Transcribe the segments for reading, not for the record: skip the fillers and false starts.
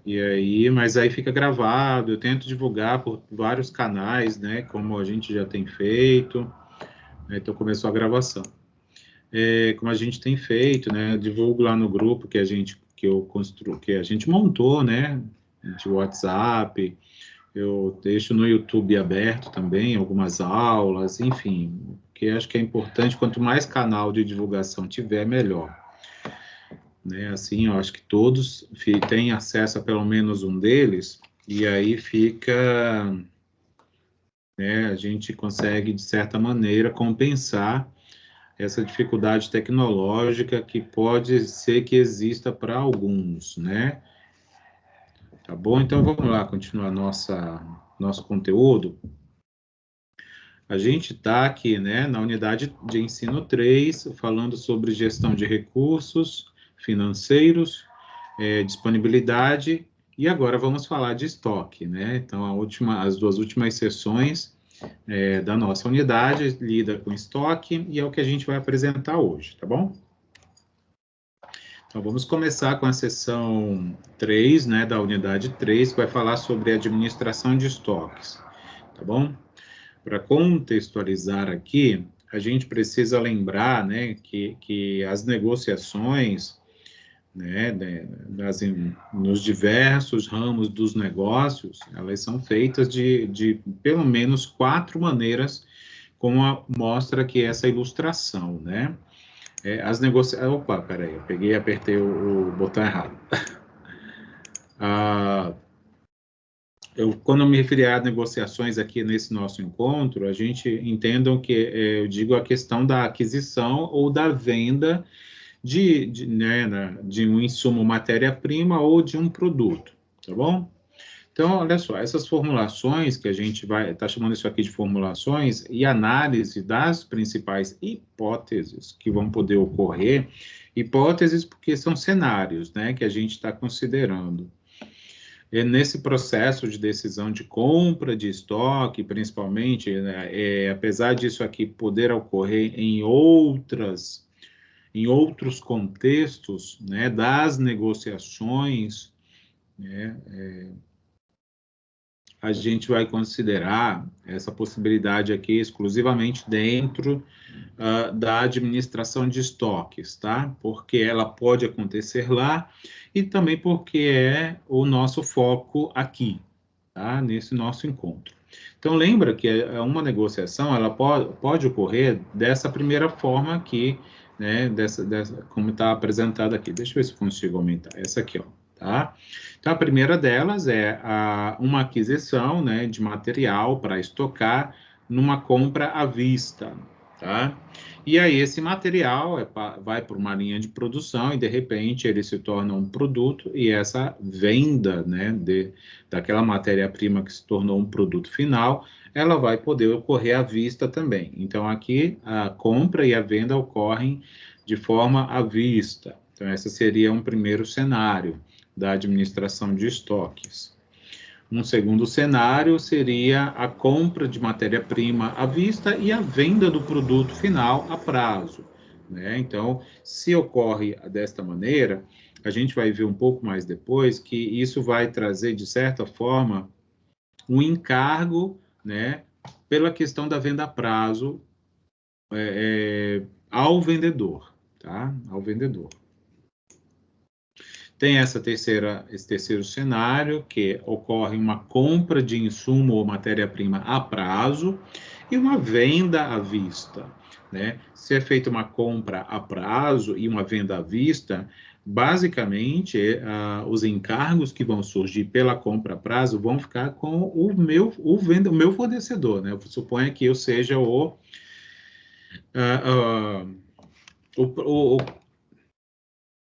E aí, mas aí fica gravado, eu tento divulgar por vários canais, né, como a gente já tem feito, né, então começou a gravação. Como a gente tem feito, né, eu divulgo lá no grupo que a gente montou, né, de WhatsApp, eu deixo no YouTube aberto também algumas aulas, enfim, que acho que é importante, quanto mais canal de divulgação tiver, melhor. Né? Assim, eu acho que todos têm acesso a pelo menos um deles, e aí fica, né, a gente consegue, de certa maneira, compensar essa dificuldade tecnológica que pode ser que exista para alguns, né? Tá bom? Então, vamos lá, continuar nosso conteúdo. A gente está aqui, né, na unidade de ensino 3, falando sobre gestão de recursos financeiros, disponibilidade, e agora vamos falar de estoque, né? Então, as duas últimas sessões da nossa unidade lida com estoque, e é o que a gente vai apresentar hoje, tá bom? Então, vamos começar com a sessão 3, né, da unidade 3, que vai falar sobre administração de estoques, tá bom? Para contextualizar aqui, a gente precisa lembrar, né, que as negociações, né, nos diversos ramos dos negócios, elas são feitas de pelo menos 4 maneiras, como mostra aqui essa ilustração, né? As negociações... Opa, peraí, eu peguei e apertei o botão errado. Quando eu me referi a negociações aqui nesse nosso encontro, a gente entendam que eu digo a questão da aquisição ou da venda de um insumo matéria-prima ou de um produto, tá bom? Então, olha só, essas formulações que a gente vai estar chamando isso aqui de formulações e análise das principais hipóteses que vão poder ocorrer, hipóteses porque são cenários, né, que a gente está considerando. Nesse processo de decisão de compra de estoque, principalmente, né, apesar disso aqui poder ocorrer em outros contextos, né, das negociações, né, a gente vai considerar essa possibilidade aqui exclusivamente dentro da administração de estoques, tá? Porque ela pode acontecer lá e também porque é o nosso foco aqui, tá? Nesse nosso encontro. Então, lembra que uma negociação, ela pode ocorrer dessa primeira forma aqui, né? Como está apresentado aqui. Deixa eu ver se consigo aumentar. Essa aqui, ó, tá? Então, a primeira delas é uma aquisição, né, de material para estocar numa compra à vista, tá? E aí esse material vai para uma linha de produção e, de repente, ele se torna um produto e essa venda, né, daquela matéria-prima que se tornou um produto final, ela vai poder ocorrer à vista também. Então, aqui, a compra e a venda ocorrem de forma à vista. Então, esse seria um primeiro cenário da administração de estoques. Um segundo cenário seria a compra de matéria-prima à vista e a venda do produto final a prazo, né? Então, se ocorre desta maneira, a gente vai ver um pouco mais depois que isso vai trazer, de certa forma, um encargo, né, pela questão da venda a prazo ao vendedor, tá? Ao vendedor. Tem esse terceiro cenário, que ocorre uma compra de insumo ou matéria-prima a prazo e uma venda à vista, né? Se é feita uma compra a prazo e uma venda à vista, basicamente, os encargos que vão surgir pela compra a prazo vão ficar com o meu fornecedor, né? Suponha que eu seja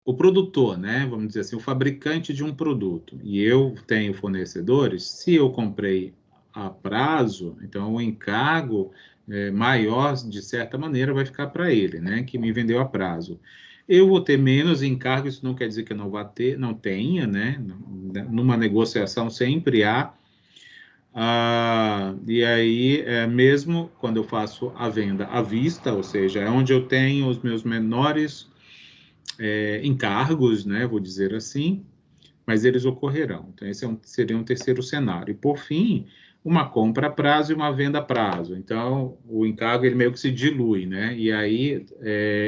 o produtor, né? Vamos dizer assim, o fabricante de um produto, e eu tenho fornecedores, se eu comprei a prazo, então o encargo maior, de certa maneira, vai ficar para ele, né? Que me vendeu a prazo. Eu vou ter menos encargo, isso não quer dizer que eu não vá ter, não tenha, né? Numa negociação sempre há. E aí, mesmo quando eu faço a venda à vista, ou seja, é onde eu tenho os meus menores encargos, né, vou dizer assim, mas eles ocorrerão. Então, esse seria um terceiro cenário. E, por fim, uma compra a prazo e uma venda a prazo. Então, o encargo ele meio que se dilui, né? E aí,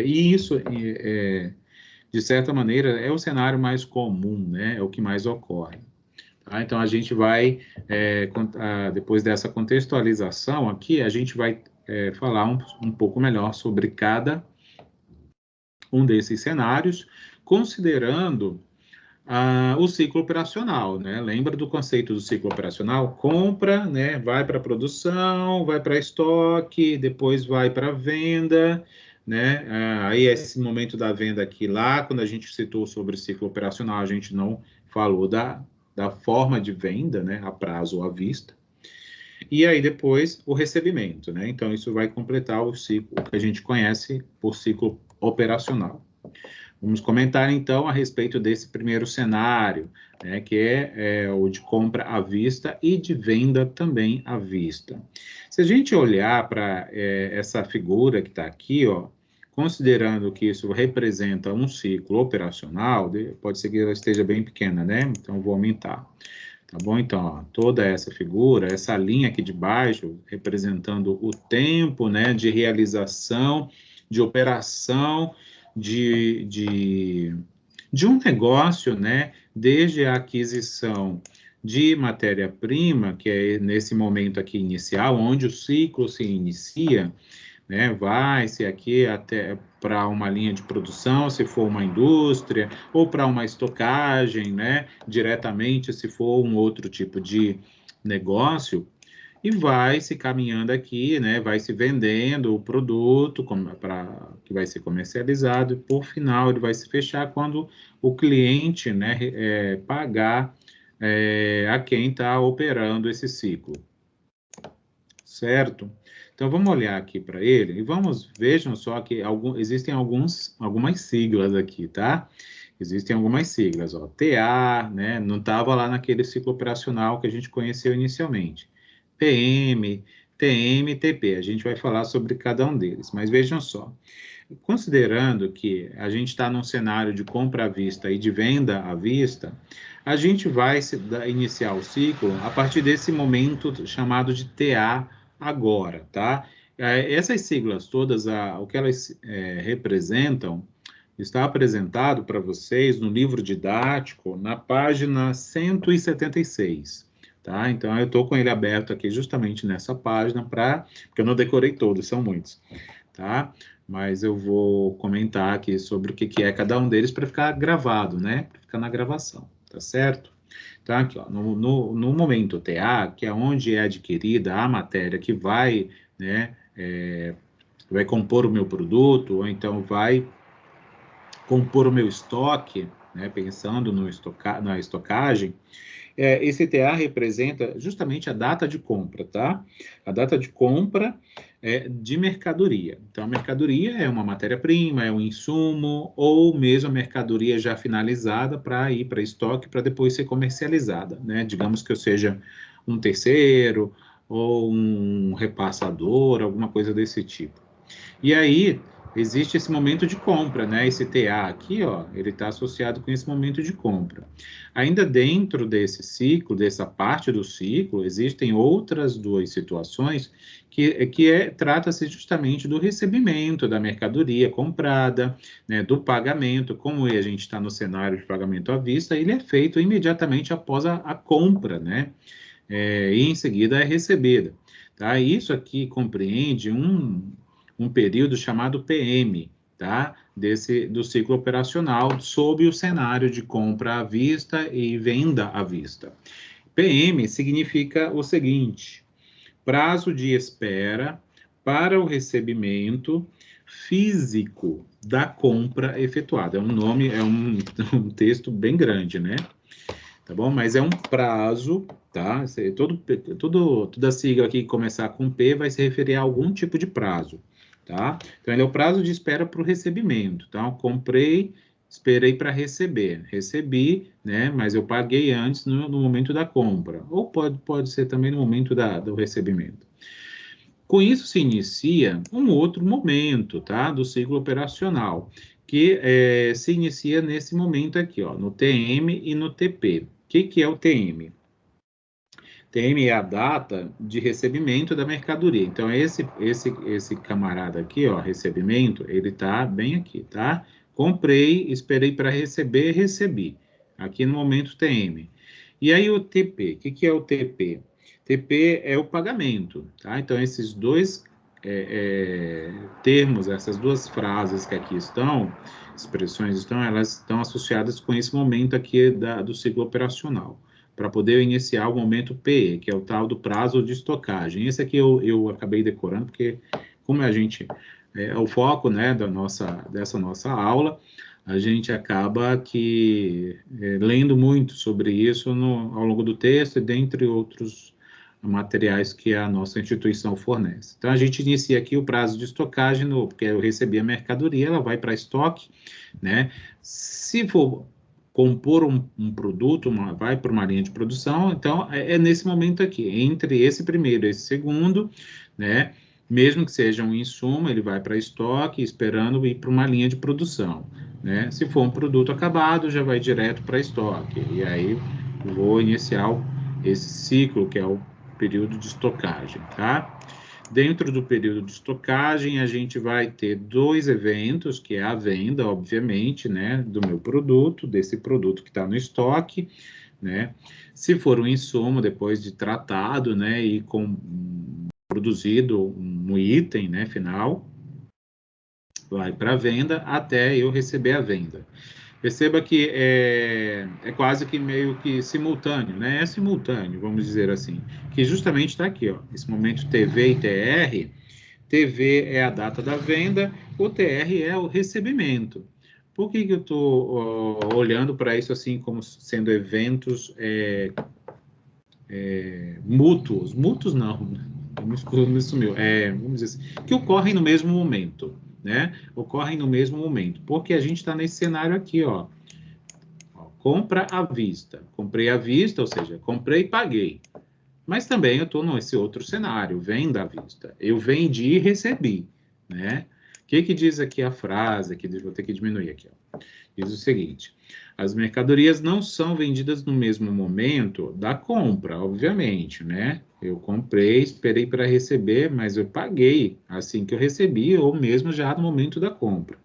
e isso, de certa maneira, é o cenário mais comum, né? É o que mais ocorre. Tá? Então, a gente vai, depois dessa contextualização aqui, a gente vai falar um pouco melhor sobre cada um desses cenários, considerando o ciclo operacional, né? Lembra do conceito do ciclo operacional? Compra, né? Vai para produção, vai para estoque, depois vai para venda, né? Aí esse momento da venda aqui lá, quando a gente citou sobre o ciclo operacional, a gente não falou da forma de venda, né? A prazo ou à vista. E aí depois o recebimento, né? Então isso vai completar o ciclo que a gente conhece por ciclo operacional. Vamos comentar, então, a respeito desse primeiro cenário, né, que é o de compra à vista e de venda também à vista. Se a gente olhar para essa figura que está aqui, ó, considerando que isso representa um ciclo operacional, pode ser que ela esteja bem pequena, né? Então, vou aumentar. Tá bom? Então, ó, toda essa figura, essa linha aqui de baixo, representando o tempo, né, de realização, de operação, de um negócio, né, desde a aquisição de matéria-prima, que é nesse momento aqui inicial, onde o ciclo se inicia, né? Vai-se aqui até para uma linha de produção, se for uma indústria, ou para uma estocagem, né? Diretamente, se for um outro tipo de negócio, e vai se caminhando aqui, né? Vai se vendendo o produto que vai ser comercializado, e por final ele vai se fechar quando o cliente, né, pagar a quem está operando esse ciclo, certo? Então, vamos olhar aqui para ele e vejam só que existem algumas siglas aqui, tá? Existem algumas siglas, ó, TA, né? Não estava lá naquele ciclo operacional que a gente conheceu inicialmente. PM, TM, TP. A gente vai falar sobre cada um deles, mas vejam só. Considerando que a gente está num cenário de compra à vista e de venda à vista, a gente vai iniciar o ciclo a partir desse momento chamado de TA agora, tá? Essas siglas todas, o que elas representam, está apresentado para vocês no livro didático, na página 176, tá? Então, eu estou com ele aberto aqui justamente nessa página, porque eu não decorei todos, são muitos, tá? Mas eu vou comentar aqui sobre o que é cada um deles para ficar gravado, né? Para ficar na gravação, tá certo? Então, aqui, ó, no momento TA, que é onde é adquirida a matéria que vai, né, vai compor o meu produto, ou então vai compor o meu estoque, né, pensando na estocagem, esse TA representa justamente a data de compra, tá? A data de compra de mercadoria. Então, a mercadoria é uma matéria-prima, é um insumo, ou mesmo a mercadoria já finalizada para ir para estoque, para depois ser comercializada, né? Digamos que eu seja um terceiro, ou um repassador, alguma coisa desse tipo. E aí, existe esse momento de compra, né? Esse TA aqui, ó, ele está associado com esse momento de compra. Ainda dentro desse ciclo, dessa parte do ciclo, existem outras duas situações que trata-se justamente do recebimento da mercadoria comprada, né, do pagamento. Como a gente está no cenário de pagamento à vista, ele é feito imediatamente após a compra, né? E em seguida é recebida. Tá? Isso aqui compreende um período chamado PM, tá? Do ciclo operacional, sob o cenário de compra à vista e venda à vista. PM significa o seguinte: prazo de espera para o recebimento físico da compra efetuada. É um nome, um texto bem grande, né? Tá bom? Mas é um prazo, tá? Toda sigla aqui que começar com P vai se referir a algum tipo de prazo, tá? Então, ele é o prazo de espera para o recebimento, tá? Eu comprei, esperei para receber. Recebi, né? Mas eu paguei antes no momento da compra. Ou pode ser também no momento do recebimento. Com isso se inicia um outro momento, tá? Do ciclo operacional, que se inicia nesse momento aqui, ó, no TM e no TP. O que é o TM? TM é a data de recebimento da mercadoria. Então, esse camarada aqui, ó, recebimento, ele tá bem aqui, tá? Comprei, esperei para receber, recebi. Aqui no momento TM. E aí o TP, o que é o TP? TP é o pagamento, tá? Então, esses dois termos, essas duas frases que aqui estão, expressões estão, elas estão associadas com esse momento aqui do ciclo operacional, para poder iniciar o momento PE, que é o tal do prazo de estocagem. Esse aqui eu acabei decorando, porque como a gente, o foco, né, dessa nossa aula, a gente acaba lendo muito sobre isso ao longo do texto, dentre outros materiais que a nossa instituição fornece. Então, a gente inicia aqui o prazo de estocagem, porque eu recebi a mercadoria, ela vai para estoque, né? Se for compor um produto, vai para uma linha de produção, então é nesse momento aqui, entre esse primeiro e esse segundo, né? Mesmo que seja um insumo, ele vai para estoque, esperando ir para uma linha de produção, né? Se for um produto acabado, já vai direto para estoque, e aí vou iniciar esse ciclo, que é o período de estocagem, tá? Dentro do período de estocagem, a gente vai ter dois eventos, que é a venda, obviamente, né, do meu produto, desse produto que está no estoque, né? Se for um insumo, depois de tratado, né, e produzido um item, né, final, vai para a venda até eu receber a venda. Perceba que é quase que meio que simultâneo, né? É simultâneo, vamos dizer assim, que justamente está aqui, ó, esse momento TV e TR. TV é a data da venda, o TR é o recebimento. Por que eu estou olhando para isso assim como sendo eventos mútuos? Mútuos não, me sumiu. Vamos dizer assim, que ocorrem no mesmo momento, né? Ocorrem no mesmo momento, porque a gente está nesse cenário aqui, ó. Compra à vista. Comprei à vista, ou seja, comprei e paguei. Mas também eu estou nesse outro cenário, venda à vista. Eu vendi e recebi, né? O que diz aqui a frase? Aqui, vou ter que diminuir aqui. Ó. Diz o seguinte: as mercadorias não são vendidas no mesmo momento da compra, obviamente, né? Eu comprei, esperei para receber, mas eu paguei assim que eu recebi, ou mesmo já no momento da compra.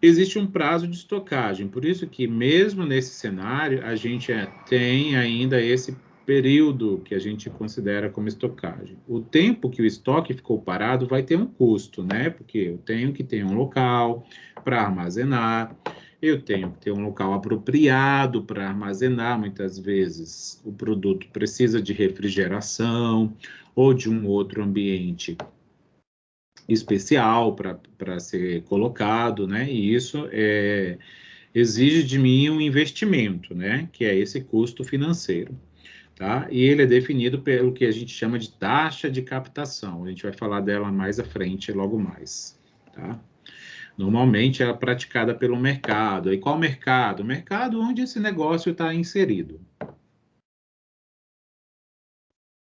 Existe um prazo de estocagem, por isso que mesmo nesse cenário, a gente tem ainda esse período que a gente considera como estocagem. O tempo que o estoque ficou parado vai ter um custo, né? Porque eu tenho que ter um local para armazenar, eu tenho que ter um local apropriado para armazenar. Muitas vezes o produto precisa de refrigeração ou de um outro ambiente especial para ser colocado, né? E isso exige de mim um investimento, né? Que é esse custo financeiro, tá? E ele é definido pelo que a gente chama de taxa de captação. A gente vai falar dela mais à frente, logo mais, tá? Normalmente ela é praticada pelo mercado. E qual mercado? O mercado onde esse negócio está inserido.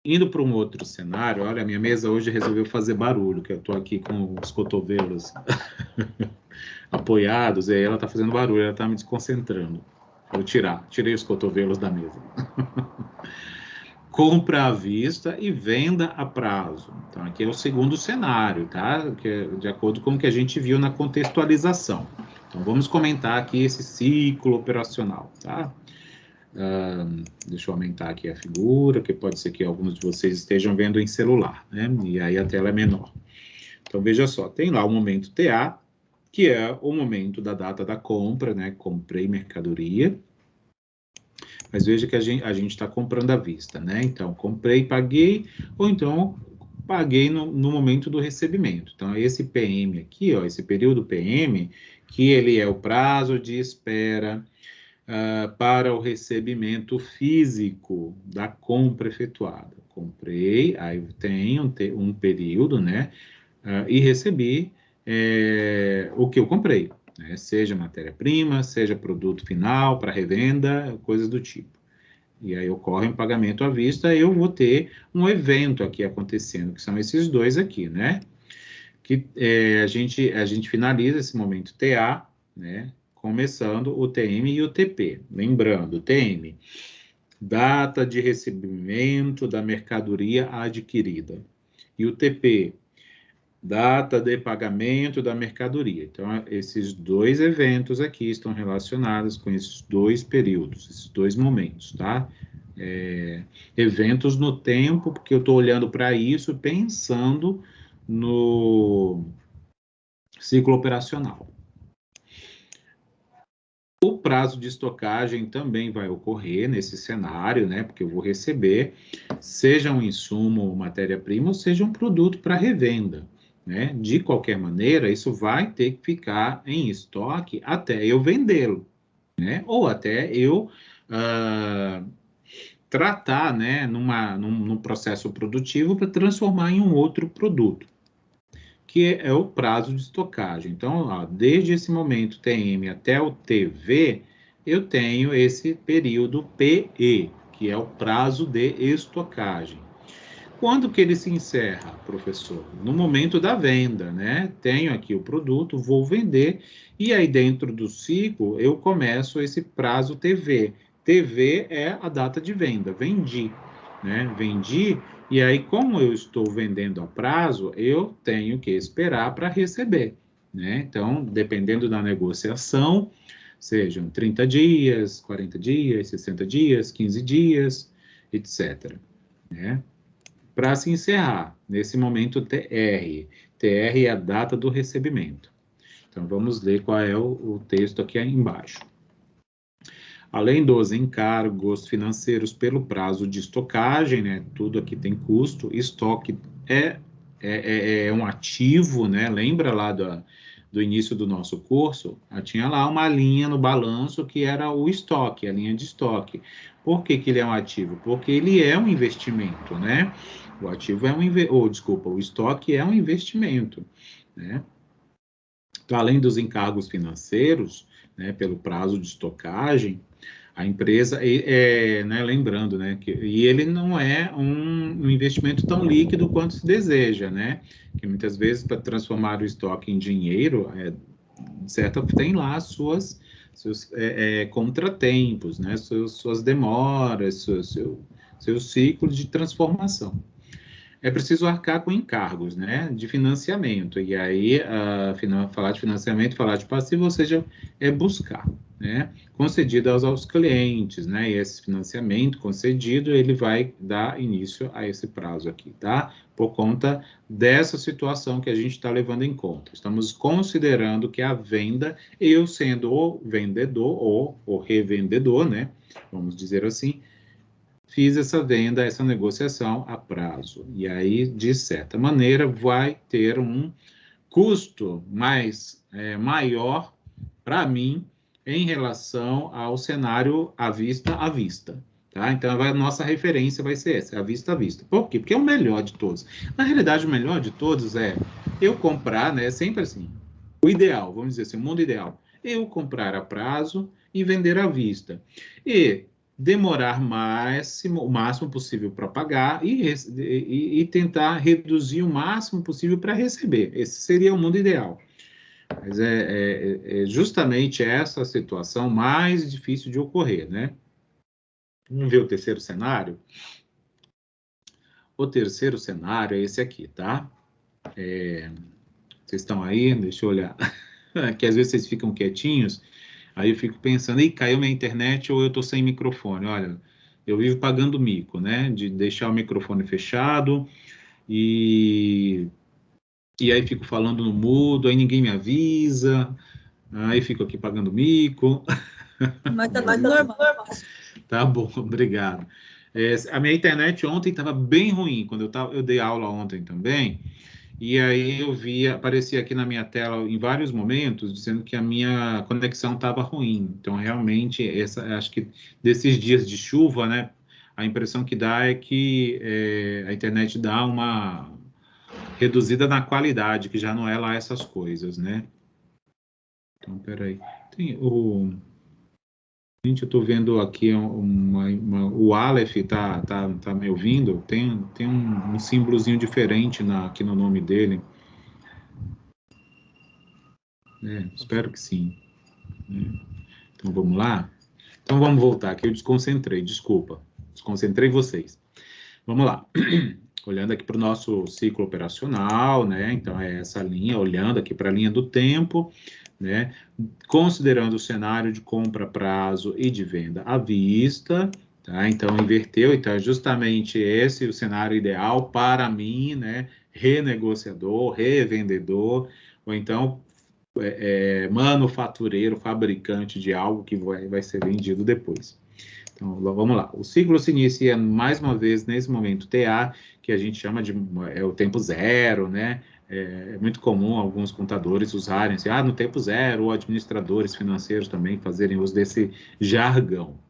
Indo para um outro cenário, olha, a minha mesa hoje resolveu fazer barulho, que eu estou aqui com os cotovelos apoiados, e aí ela está fazendo barulho, ela está me desconcentrando. Vou tirei os cotovelos da mesa. Compra à vista e venda a prazo. Então, aqui é o segundo cenário, tá? Que é de acordo com o que a gente viu na contextualização. Então, vamos comentar aqui esse ciclo operacional, tá? Deixa eu aumentar aqui a figura, que pode ser que alguns de vocês estejam vendo em celular, né? E aí a tela é menor. Então, veja só, tem lá o momento TA, que é o momento da data da compra, né? Comprei mercadoria. Mas veja que a gente está comprando à vista, né? Então, comprei e paguei, ou então paguei no momento do recebimento. Então, esse PM aqui, ó, esse período PM, que ele é o prazo de espera para o recebimento físico da compra efetuada. Comprei, aí tenho um período, né? E recebi o que eu comprei, né? Seja matéria-prima, seja produto final para revenda, coisas do tipo. E aí ocorre um pagamento à vista, eu vou ter um evento aqui acontecendo, que são esses dois aqui, né? que a gente finaliza esse momento TA, né, começando o TM e o TP. Lembrando, TM, data de recebimento da mercadoria adquirida. E o TP, data de pagamento da mercadoria. Então, esses dois eventos aqui estão relacionados com esses dois períodos, esses dois momentos, tá? Eventos no tempo, porque eu estou olhando para isso pensando no ciclo operacional. O prazo de estocagem também vai ocorrer nesse cenário, né? Porque eu vou receber, seja um insumo ou matéria-prima, ou seja um produto para revenda, né? De qualquer maneira, isso vai ter que ficar em estoque até eu vendê-lo, né? Ou até eu tratar, né? Num processo produtivo para transformar em um outro produto, que é o prazo de estocagem. Então, ó, desde esse momento TM até o TV, eu tenho esse período PE, que é o prazo de estocagem. Quando que ele se encerra, professor? No momento da venda, né? Tenho aqui o produto, vou vender, e aí dentro do ciclo eu começo esse prazo TV. TV é a data de venda, vendi, né? Vendi, e aí como eu estou vendendo a prazo, eu tenho que esperar para receber, né? Então, dependendo da negociação, sejam 30 dias, 40 dias, 60 dias, 15 dias, etc., né? Para se encerrar, nesse momento TR. TR é a data do recebimento. Então, vamos ler qual é o texto aqui embaixo. Além dos encargos financeiros pelo prazo de estocagem, né, tudo aqui tem custo, estoque é um ativo, né, lembra lá do início do nosso curso? Tinha lá uma linha no balanço que era o estoque, a linha de estoque. Por que que ele é um ativo? Porque ele é um investimento, né? O ativo é o estoque é um investimento, né? Então, além dos encargos financeiros, né, pelo prazo de estocagem, a empresa, né, lembrando, né, e ele não é um investimento tão líquido quanto se deseja, né, que muitas vezes para transformar o estoque em dinheiro, tem lá seus contratempos, né, suas demoras, seus ciclos de transformação. É preciso arcar com encargos, né, de financiamento. E aí, falar de financiamento, falar de passivo, ou seja, é buscar, né, concedido aos clientes, né, e esse financiamento concedido, ele vai dar início a esse prazo aqui, tá? Por conta dessa situação que a gente está levando em conta. Estamos considerando que a venda, eu sendo o vendedor ou o revendedor, né, vamos dizer assim, fiz essa venda, essa negociação a prazo. E aí, de certa maneira, vai ter um custo maior para mim em relação ao cenário à vista. Tá? Então, a nossa referência vai ser essa, à vista. Por quê? Porque é o melhor de todos. Na realidade, o melhor de todos é eu comprar, né? Sempre assim, o ideal, vamos dizer assim, o mundo ideal. Eu comprar a prazo e vender à vista. E demorar o máximo possível para pagar e tentar reduzir o máximo possível para receber. Esse seria o mundo ideal. Mas é justamente essa situação mais difícil de ocorrer, né? Vamos ver o terceiro cenário? O terceiro cenário é esse aqui, tá? Vocês estão aí? Deixa eu olhar. Que às vezes vocês ficam quietinhos, aí eu fico pensando, e caiu minha internet ou eu estou sem microfone? Olha, eu vivo pagando mico, né? De deixar o microfone fechado e aí fico falando no mudo, aí ninguém me avisa, aí fico aqui pagando mico. Mas tá tudo normal. Tá bom, obrigado. A minha internet ontem estava bem ruim, quando eu dei aula ontem também, e aí aparecia aqui na minha tela em vários momentos, dizendo que a minha conexão estava ruim. Então, realmente, acho que desses dias de chuva, né, a impressão que dá é que a internet dá uma reduzida na qualidade, que já não é lá essas coisas, né? Então, peraí. Gente, eu estou vendo aqui o Aleph tá me ouvindo? Tem um símbolozinho diferente aqui no nome dele. Espero que sim. Então, vamos lá? Então, vamos voltar, aqui eu desconcentrei, desculpa. Desconcentrei vocês. Vamos lá. Olhando aqui para o nosso ciclo operacional, né? Então, é essa linha, olhando aqui para a linha do tempo, né? Considerando o cenário de compra, prazo e de venda à vista, tá? Então, inverteu, então é justamente esse o cenário ideal para mim, né? Renegociador, revendedor, ou então manufatureiro, fabricante de algo que vai ser vendido depois. Então, vamos lá. O ciclo se inicia, mais uma vez, nesse momento TA, que a gente chama de o tempo zero, né? É muito comum alguns contadores usarem assim, no tempo zero, ou administradores financeiros também fazerem uso desse jargão.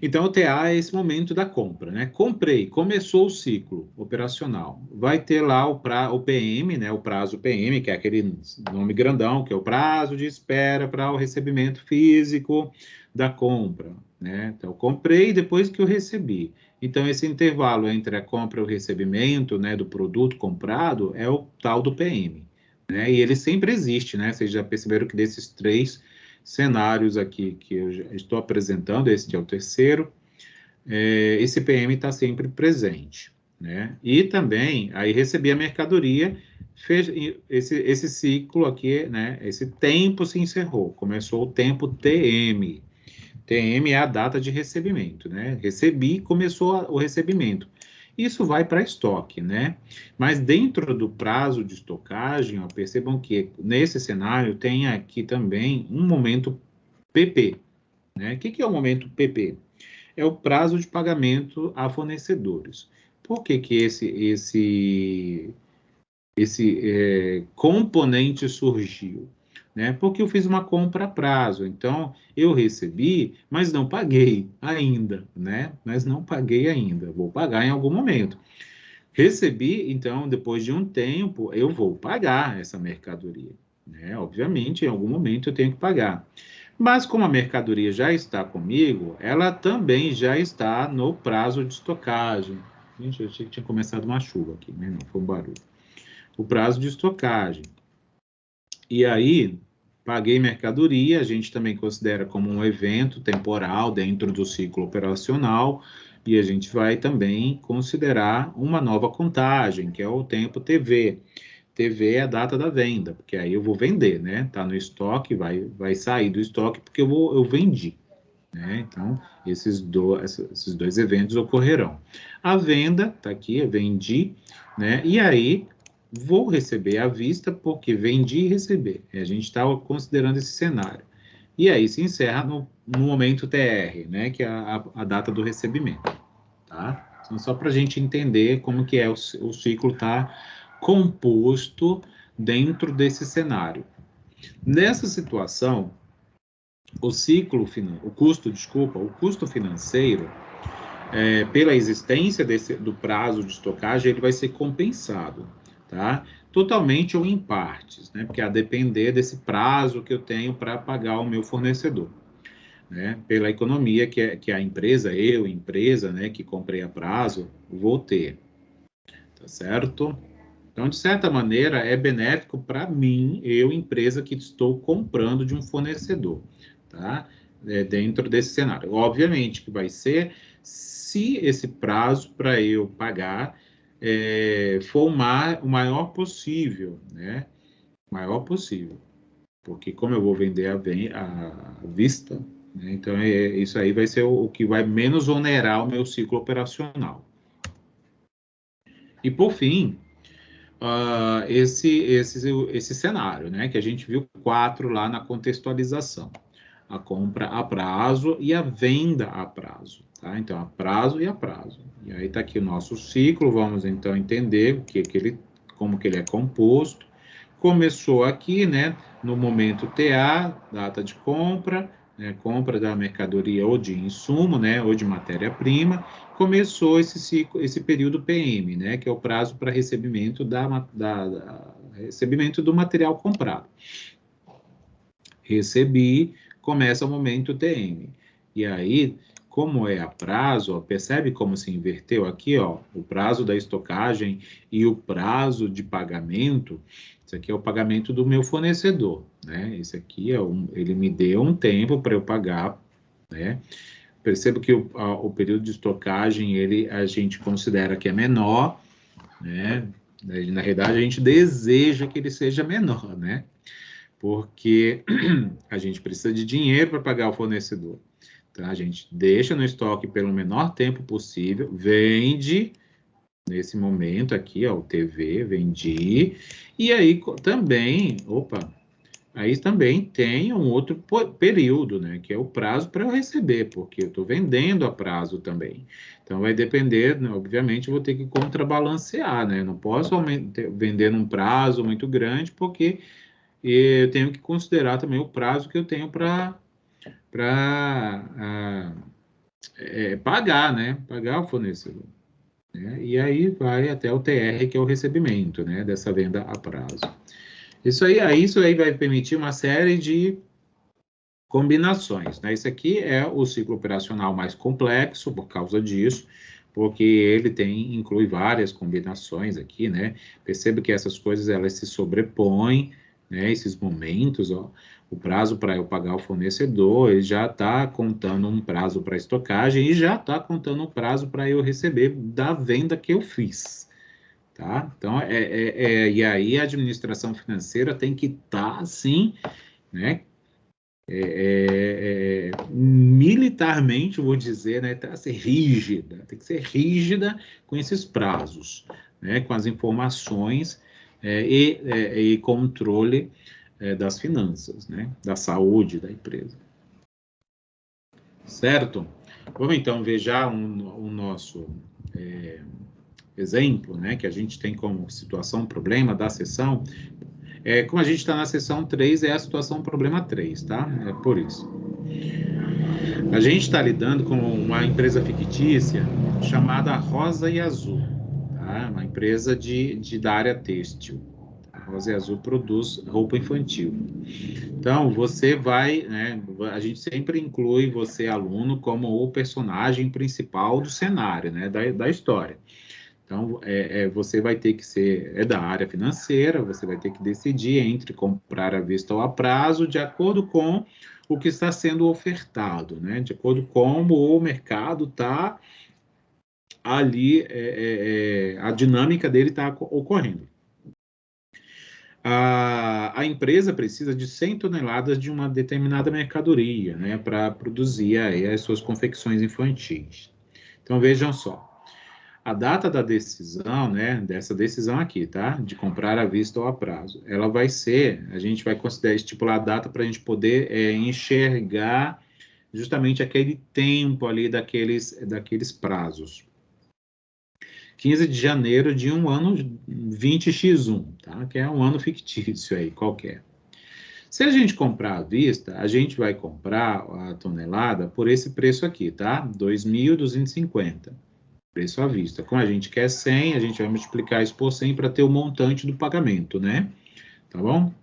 Então, o TA é esse momento da compra, né? Comprei, começou o ciclo operacional. Vai ter lá o PM, né? O prazo PM, que é aquele nome grandão, que é o prazo de espera para o recebimento físico da compra, né? Então, comprei depois que eu recebi. Então, esse intervalo entre a compra e o recebimento, né, do produto comprado é o tal do PM, né? E ele sempre existe, né? Vocês já perceberam que desses três cenários aqui que eu já estou apresentando, esse é o terceiro, esse PM está sempre presente, né? E também, aí recebi a mercadoria, esse ciclo aqui, né? Esse tempo se encerrou, começou o tempo TM. TM é a data de recebimento, né? Recebi, começou o recebimento. Isso vai para estoque, né? Mas dentro do prazo de estocagem, ó, percebam que nesse cenário tem aqui também um momento PP, né? O que é o momento PP? É o prazo de pagamento a fornecedores. Por que que esse componente surgiu? Né? Porque eu fiz uma compra a prazo, então eu recebi, mas não paguei ainda, né? Mas não paguei ainda, vou pagar em algum momento. Recebi, então, depois de um tempo, eu vou pagar essa mercadoria, né? Obviamente, em algum momento eu tenho que pagar. Mas como a mercadoria já está comigo, ela também já está no prazo de estocagem. Gente, eu achei que tinha começado uma chuva aqui, né? Não, foi um barulho. O prazo de estocagem. E aí, paguei mercadoria, a gente também considera como um evento temporal dentro do ciclo operacional, e a gente vai também considerar uma nova contagem, que é o tempo TV. TV é a data da venda, porque aí eu vou vender, né? Tá no estoque, vai sair do estoque porque eu vendi, né? Então, esses dois eventos ocorrerão. A venda, tá aqui, eu vendi, né? E aí, vou receber à vista porque vendi e receber. A gente está considerando esse cenário. E aí se encerra no momento TR, né? Que é a data do recebimento, tá? Então, só para a gente entender como que o ciclo está composto dentro desse cenário. Nessa situação, o custo financeiro, pela existência do prazo de estocagem, ele vai ser compensado, tá? Totalmente ou em partes, né? Porque a depender desse prazo que eu tenho para pagar o meu fornecedor, né? Pela economia que a empresa, né, que comprei a prazo, vou ter, tá certo? Então, de certa maneira, é benéfico para mim, empresa que estou comprando de um fornecedor, tá? Dentro desse cenário. Obviamente que vai ser se esse prazo para eu pagar for o maior possível, né? O maior possível. Porque como eu vou vender à vista, né? Então isso aí vai ser o que vai menos onerar o meu ciclo operacional. E por fim, esse cenário, né, que a gente viu 4 lá na contextualização. A compra a prazo e a venda a prazo, tá? Então, a prazo e a prazo. E aí está aqui o nosso ciclo, vamos então entender como que ele é composto. Começou aqui, né, no momento TA, data de compra, né, compra da mercadoria ou de insumo, né, ou de matéria-prima, começou esse período PM, né, que é o prazo para recebimento recebimento do material comprado. Recebi, começa o momento TM. E aí, como é a prazo, ó, percebe como se inverteu aqui, ó, o prazo da estocagem e o prazo de pagamento Isso aqui é o pagamento do meu fornecedor, né? Esse aqui ele me deu um tempo para eu pagar, né? Percebo que o período de estocagem, a gente considera que é menor, né? Na realidade, a gente deseja que ele seja menor, né? Porque a gente precisa de dinheiro para pagar o fornecedor. Então, a gente deixa no estoque pelo menor tempo possível, vende, nesse momento aqui, ó, o TV, vendi, e aí também, aí também tem um outro período, né, que é o prazo para eu receber, porque eu estou vendendo a prazo também. Então, vai depender, né, obviamente, eu vou ter que contrabalancear, né, não posso vender num prazo muito grande, porque eu tenho que considerar também o prazo que eu tenho para pagar, né, pagar o fornecedor. Né, e aí vai até o TR, que é o recebimento, né, dessa venda a prazo. Isso aí vai permitir uma série de combinações, né? Esse aqui é o ciclo operacional mais complexo por causa disso, porque ele inclui várias combinações aqui, né? Perceba que essas coisas elas se sobrepõem, né? Esses momentos, ó, o prazo para eu pagar o fornecedor, ele já está contando um prazo para estocagem e já está contando um prazo para eu receber da venda que eu fiz. Tá? Então, e aí a administração financeira tem que estar, assim, né, militarmente, vou dizer, né, tem que ser rígida com esses prazos, né, com as informações e controle das finanças, né, da saúde da empresa. Certo? Vamos então ver já o nosso exemplo, né, que a gente tem como situação, problema da seção. Como a gente está na seção 3, é a situação problema 3, tá? É por isso. A gente está lidando com uma empresa fictícia chamada Rosa e Azul, tá? Uma empresa da área têxtil. A Rosa e Azul produz roupa infantil. Então, você vai, né, a gente sempre inclui você, aluno, como o personagem principal do cenário, né, da história. Então, você vai ter que ser da área financeira, você vai ter que decidir entre comprar à vista ou a prazo, de acordo com o que está sendo ofertado, né? De acordo com como o mercado está ali, a dinâmica dele está ocorrendo. A empresa precisa de 100 toneladas de uma determinada mercadoria, né? Para produzir aí as suas confecções infantis. Então, vejam só. A data da decisão, né, dessa decisão aqui, tá? De comprar à vista ou a prazo. Ela vai ser, a gente vai considerar, estipular a data para a gente poder enxergar justamente aquele tempo ali daqueles prazos. 15 de janeiro de um ano 20x1, tá? Que é um ano fictício aí, qualquer. Se a gente comprar à vista, a gente vai comprar a tonelada por esse preço aqui, tá? 2.250. Preço à vista. Como a gente quer 100, a gente vai multiplicar isso por 100 para ter o montante do pagamento, né? Tá bom?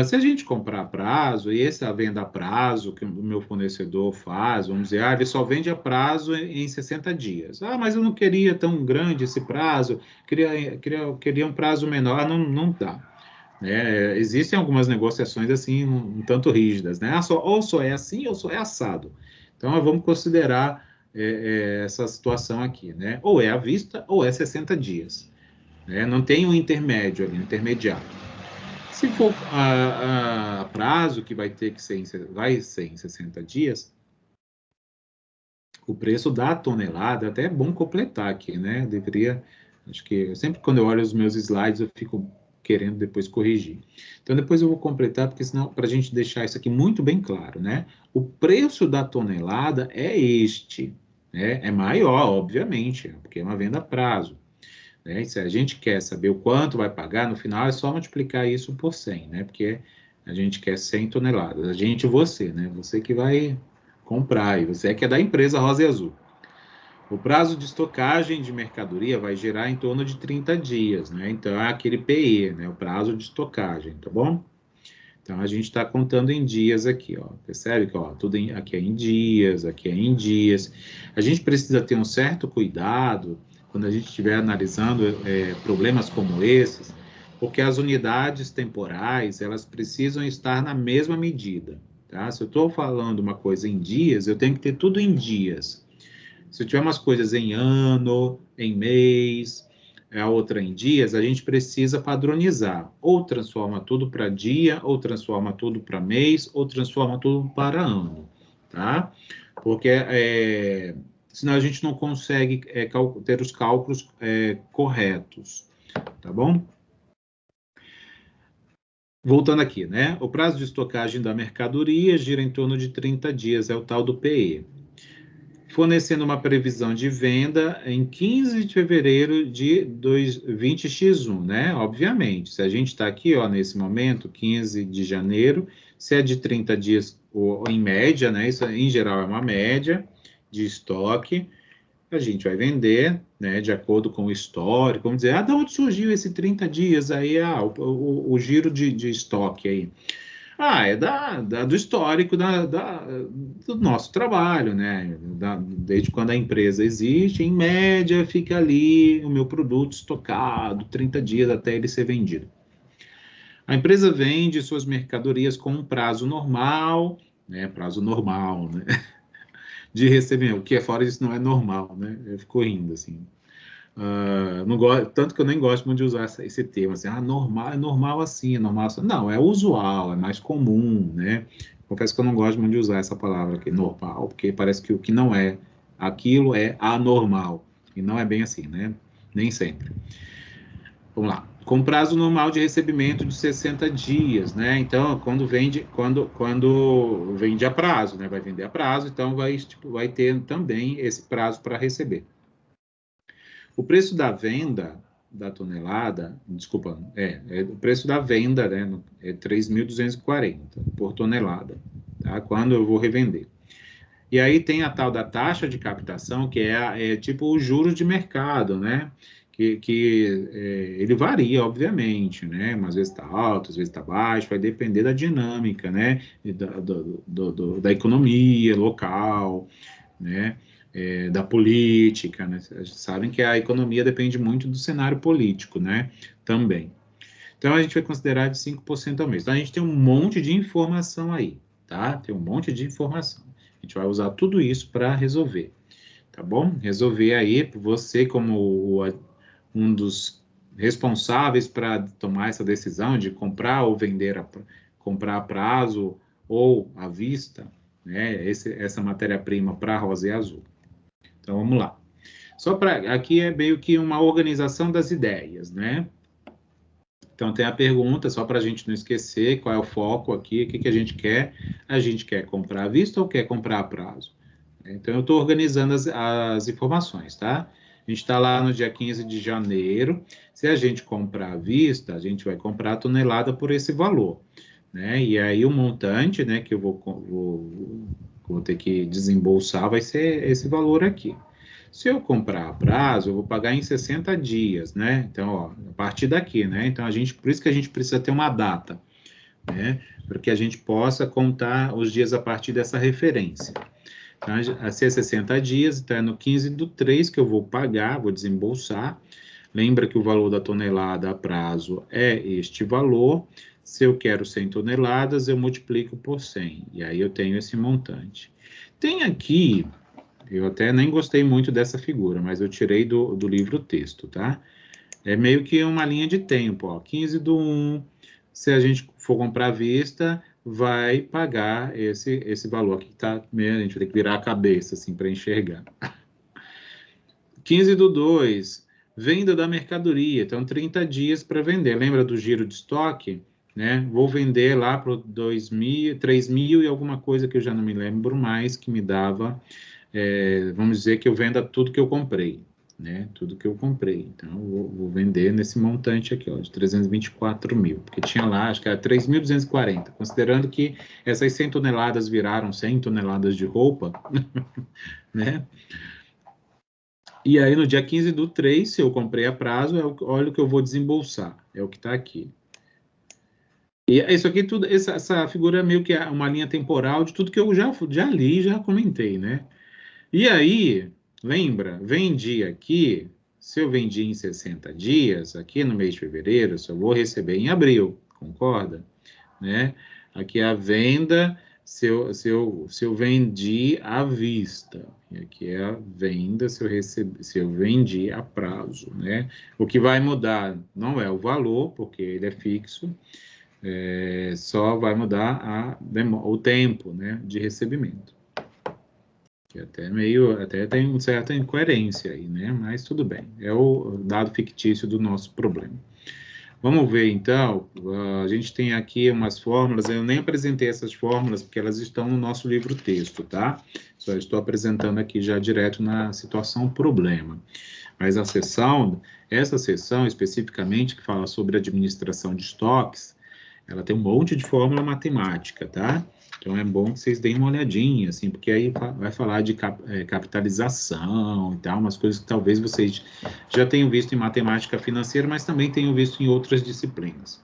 Se a gente comprar a prazo, e essa venda a prazo que o meu fornecedor faz, vamos dizer, ele só vende a prazo em 60 dias. Mas eu não queria tão grande esse prazo, queria um prazo menor. Não dá. Né? Existem algumas negociações assim, um tanto rígidas, né? Ou só é assim, ou só é assado. Então, vamos considerar essa situação aqui, né? Ou é à vista, ou é 60 dias. Né? Não tem um intermédio ali, um intermediário. Se for a prazo, que vai ser em 60 dias, o preço da tonelada, até é bom completar aqui, né? Acho que sempre quando eu olho os meus slides, eu fico querendo depois corrigir. Então, depois eu vou completar, porque senão, para a gente deixar isso aqui muito bem claro, né? O preço da tonelada é este, né? É maior, obviamente, porque é uma venda a prazo. Né? E se a gente quer saber o quanto vai pagar, no final é só multiplicar isso por 100, né? Porque a gente quer 100 toneladas. Você, né? Você que vai comprar, e você que é da empresa Rosa e Azul. O prazo de estocagem de mercadoria vai gerar em torno de 30 dias, né? Então, é aquele PE, né? O prazo de estocagem, tá bom? Então, a gente está contando em dias aqui, ó. Percebe que, ó, aqui é em dias, aqui é em dias. A gente precisa ter um certo cuidado quando a gente estiver analisando problemas como esses, porque as unidades temporais, elas precisam estar na mesma medida, tá? Se eu estou falando uma coisa em dias, eu tenho que ter tudo em dias. Se eu tiver umas coisas em ano, em mês, a outra em dias, a gente precisa padronizar. Ou transforma tudo para dia, ou transforma tudo para mês, ou transforma tudo para ano, tá? Porque senão a gente não consegue ter os cálculos corretos, tá bom? Voltando aqui, né? O prazo de estocagem da mercadoria gira em torno de 30 dias, é o tal do PE. Fornecendo uma previsão de venda em 15 de fevereiro de 20x1, né? Obviamente, se a gente está aqui, ó, nesse momento, 15 de janeiro, se é de 30 dias, ou em média, né? Isso em geral é uma média de estoque, a gente vai vender, né? De acordo com o histórico, vamos dizer, de onde surgiu esse 30 dias aí, o giro de estoque aí. É do histórico do nosso trabalho, né? Desde quando a empresa existe, em média, fica ali o meu produto estocado, 30 dias até ele ser vendido. A empresa vende suas mercadorias com um prazo normal, né? Prazo normal, né? De recebimento, o que é fora disso não é normal, né? Eu fico rindo, assim. Não gosto, tanto que eu nem gosto muito de usar esse termo, assim, normal, é normal assim, é normal assim. Não, é usual, é mais comum, né? Confesso que eu não gosto muito de usar essa palavra aqui, normal, porque parece que o que não é aquilo é anormal, e não é bem assim, né? Nem sempre. Vamos lá. Com prazo normal de recebimento de 60 dias, né? Então, quando vende a prazo, né? Vai vender a prazo, então vai ter também esse prazo para receber. O preço da venda da tonelada, desculpa, o preço da venda, né, é 3.240 por tonelada, tá? Quando eu vou revender. E aí tem a tal da taxa de captação, que é tipo o juros de mercado, né? Ele varia, obviamente, né? Às vezes está alto, às vezes está baixo, vai depender da dinâmica, né? Da economia local, né? Da política, né? Vocês sabem que a economia depende muito do cenário político, né? Também. Então, a gente vai considerar de 5% ao mês. Então, a gente tem um monte de informação aí, tá? Tem um monte de informação. A gente vai usar tudo isso para resolver, tá bom? Resolver aí, você como um dos responsáveis para tomar essa decisão de comprar ou vender, comprar a prazo ou à vista, né? Essa matéria-prima para rosa e azul. Então, vamos lá. Aqui é meio que uma organização das ideias, né? Então, tem a pergunta, só para a gente não esquecer qual é o foco aqui, o que a gente quer. A gente quer comprar à vista ou quer comprar a prazo? Então, eu estou organizando as informações, tá? A gente está lá no dia 15 de janeiro. Se a gente comprar à vista, a gente vai comprar a tonelada por esse valor, né? E aí, o montante, né, que eu vou ter que desembolsar vai ser esse valor aqui. Se eu comprar a prazo, eu vou pagar em 60 dias, né? Então, ó, a partir daqui, né? Então, por isso que a gente precisa ter uma data, né? Para que a gente possa contar os dias a partir dessa referência. Então, se é 60 dias, então é no 15/3 que eu vou pagar, vou desembolsar. Lembra que o valor da tonelada a prazo é este valor. Se eu quero 100 toneladas, eu multiplico por 100. E aí eu tenho esse montante. Tem aqui... Eu até nem gostei muito dessa figura, mas eu tirei do livro texto, tá? É meio que uma linha de tempo, ó. 15/1, se a gente for comprar à vista, vai pagar esse valor aqui, tá? A gente vai ter que virar a cabeça, assim, para enxergar. 15/2, venda da mercadoria. Então, 30 dias para vender. Lembra do giro de estoque? Né? Vou vender lá para 3.000 e alguma coisa que eu já não me lembro mais, que me dava... vamos dizer que eu venda tudo que eu comprei, né? Tudo que eu comprei. Então, eu vou vender nesse montante aqui, ó, de 324 mil, porque tinha lá, acho que era 3.240, considerando que essas 100 toneladas viraram 100 toneladas de roupa, né? E aí, no dia 15/3, se eu comprei a prazo, olha o que eu vou desembolsar, é o que está aqui. E isso aqui, tudo, essa figura é meio que uma linha temporal de tudo que eu já li, já comentei, né? E aí, lembra, vendi aqui, se eu vendi em 60 dias, aqui no mês de fevereiro, eu só vou receber em abril, concorda? Né? Aqui é a venda, se eu vendi à vista. E aqui é a venda se eu vendi a prazo, né? O que vai mudar não é o valor, porque ele é fixo, só vai mudar o tempo, né, de recebimento. Que até tem uma certa incoerência aí, né? Mas tudo bem, é o dado fictício do nosso problema. Vamos ver, então, a gente tem aqui umas fórmulas, eu nem apresentei essas fórmulas, porque elas estão no nosso livro-texto, tá? Só estou apresentando aqui já direto na situação problema. Mas essa seção especificamente, que fala sobre administração de estoques, ela tem um monte de fórmula matemática, tá? Então, é bom que vocês deem uma olhadinha, assim, porque aí vai falar de capitalização e tal, umas coisas que talvez vocês já tenham visto em matemática financeira, mas também tenham visto em outras disciplinas.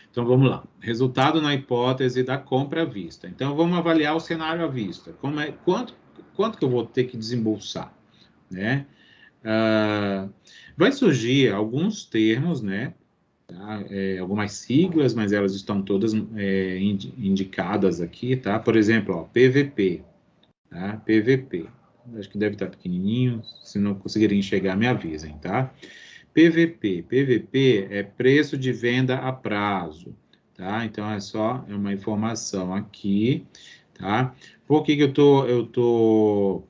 Então, vamos lá. Resultado na hipótese da compra à vista. Então, vamos avaliar o cenário à vista. Quanto que eu vou ter que desembolsar, né? Vai surgir alguns termos, né? Tá? Algumas siglas, mas elas estão todas indicadas aqui, tá? Por exemplo, ó, PVP, tá? PVP. Acho que deve estar pequenininho, se não conseguirem enxergar, me avisem, tá? PVP é preço de venda a prazo, tá? Então, é uma informação aqui, tá? Por que que eu tô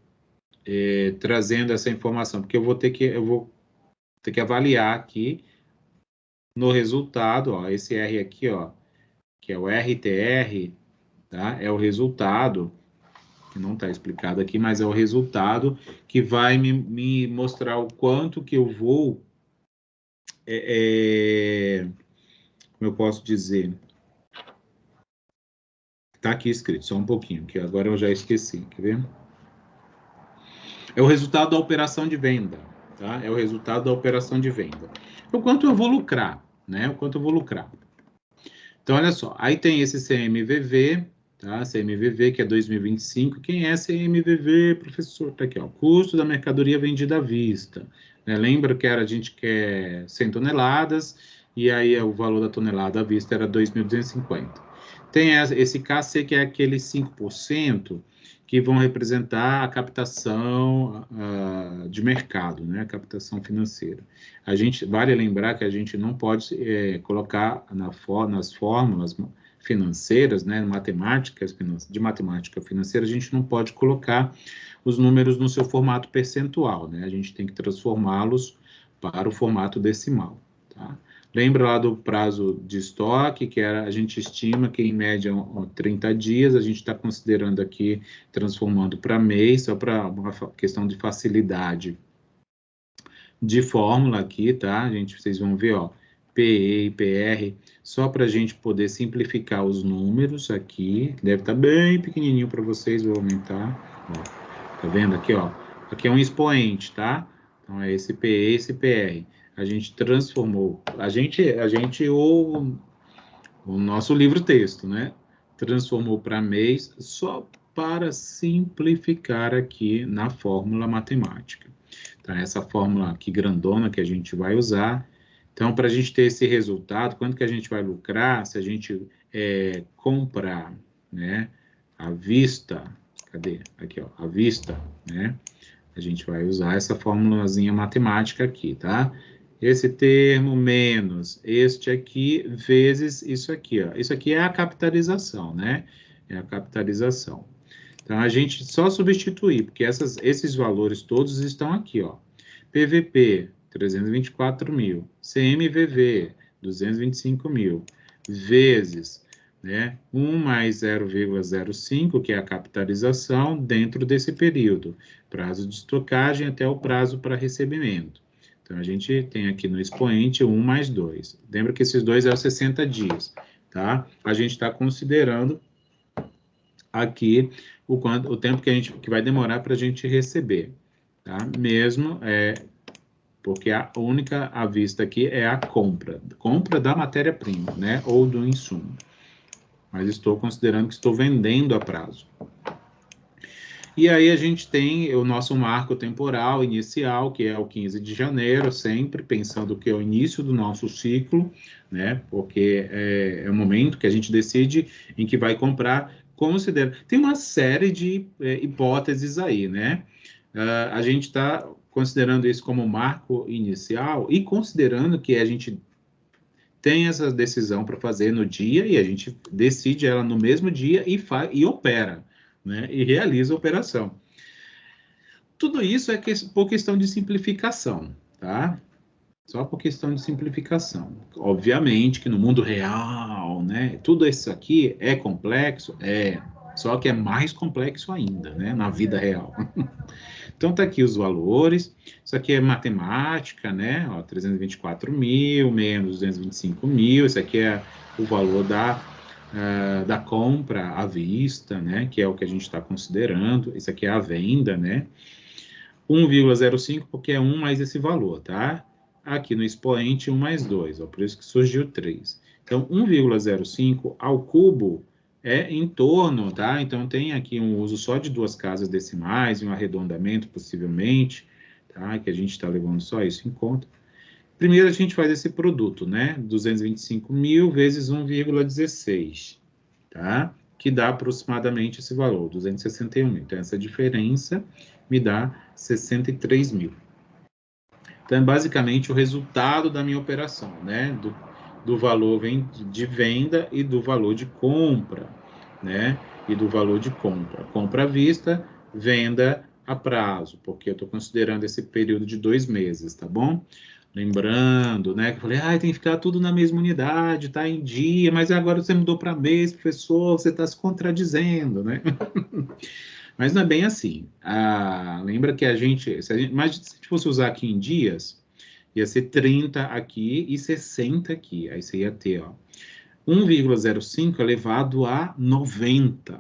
trazendo essa informação? Porque eu vou ter que avaliar aqui no resultado, ó, esse R aqui, ó, que é o RTR, tá? É o resultado, que não está explicado aqui, mas é o resultado que vai me mostrar o quanto que eu vou, como eu posso dizer, tá aqui escrito, só um pouquinho, que agora eu já esqueci, quer ver? É o resultado da operação de venda, tá? É o resultado da operação de venda. O quanto eu vou lucrar, né? O quanto eu vou lucrar. Então, olha só, aí tem esse CMVV, tá? CMVV, que é 2025. Quem é CMVV, professor? Tá aqui, ó. Custo da mercadoria vendida à vista. Né? Lembra que a gente quer 100 toneladas, e aí o valor da tonelada à vista era 2.250. Tem esse KC, que é aqueles 5% que vão representar a captação de mercado, né? A captação financeira. Vale lembrar que a gente não pode colocar nas fórmulas financeiras, né, de matemática financeira, a gente não pode colocar os números no seu formato percentual, né? A gente tem que transformá-los para o formato decimal, tá? Lembra lá do prazo de estoque, que a gente estima que em média 30 dias, a gente está considerando aqui, transformando para mês, só para uma questão de facilidade de fórmula aqui, tá? Vocês vão ver, ó, PE e PR, só para a gente poder simplificar os números aqui, deve estar bem pequenininho para vocês, vou aumentar, ó, tá vendo aqui, ó, aqui é um expoente, tá? Então, é esse PE, esse PR. A gente transformou, o nosso livro-texto, né? Transformou para mês só para simplificar aqui na fórmula matemática. Tá? Essa fórmula aqui grandona que a gente vai usar. Então, para a gente ter esse resultado, quanto que a gente vai lucrar se a gente comprar, né, à vista? Cadê? Aqui, ó, à vista, né? A gente vai usar essa formulazinha matemática aqui, tá? Esse termo menos este aqui vezes isso aqui, ó. Isso aqui é a capitalização, né? É a capitalização. Então, a gente só substituir, porque esses valores todos estão aqui, ó. PVP, 324 mil. CMVV, 225 mil. Vezes, né, 1 mais 0,05, que é a capitalização, dentro desse período. Prazo de estocagem até o prazo para recebimento. Então, a gente tem aqui no expoente 1 mais 2. Lembra que esses dois são 60 dias, tá? A gente está considerando aqui o tempo que vai demorar para a gente receber, tá? Mesmo porque a única à vista aqui é a compra da matéria-prima, né? Ou do insumo. Mas estou considerando que estou vendendo a prazo. E aí a gente tem o nosso marco temporal inicial, que é o 15 de janeiro, sempre pensando que é o início do nosso ciclo, né? Porque é o momento que a gente decide em que vai comprar. Tem uma série de hipóteses aí, né? A gente está considerando isso como marco inicial e considerando que a gente tem essa decisão para fazer no dia e a gente decide ela no mesmo dia e opera, né? E realiza a operação. Tudo isso é por questão de simplificação, tá? Só por questão de simplificação. Obviamente que no mundo real, né? Tudo isso aqui é complexo, só que é mais complexo ainda, né? Na vida real. Então, tá aqui os valores. Isso aqui é matemática, né? Ó, 324 mil menos 225 mil. Isso aqui é o valor da compra à vista, né? Que é o que a gente está considerando. Isso aqui é a venda, né? 1,05 porque é 1 mais esse valor, tá? Aqui no expoente, 1 mais 2, ó, por isso que surgiu 3. Então, 1,05 ao cubo é em torno, tá? Então, tem aqui um uso só de duas casas decimais e um arredondamento, possivelmente, tá? Que a gente está levando só isso em conta. Primeiro, a gente faz esse produto, né? 225 mil vezes 1,16, tá? Que dá aproximadamente esse valor, 261 mil. Então, essa diferença me dá 63 mil. Então, é basicamente o resultado da minha operação, né? Do valor de venda e do valor de compra, né? E do valor de compra. Compra à vista, venda a prazo, porque eu estou considerando esse período de 2 meses, tá bom? Lembrando, né, que eu falei, tem que ficar tudo na mesma unidade, tá em dia, mas agora você mudou para mês, professor, você está se contradizendo, né? Mas não é bem assim. Lembra que mas se a gente fosse usar aqui em dias, ia ser 30 aqui e 60 aqui. Aí você ia ter, ó, 1,05 elevado a 90.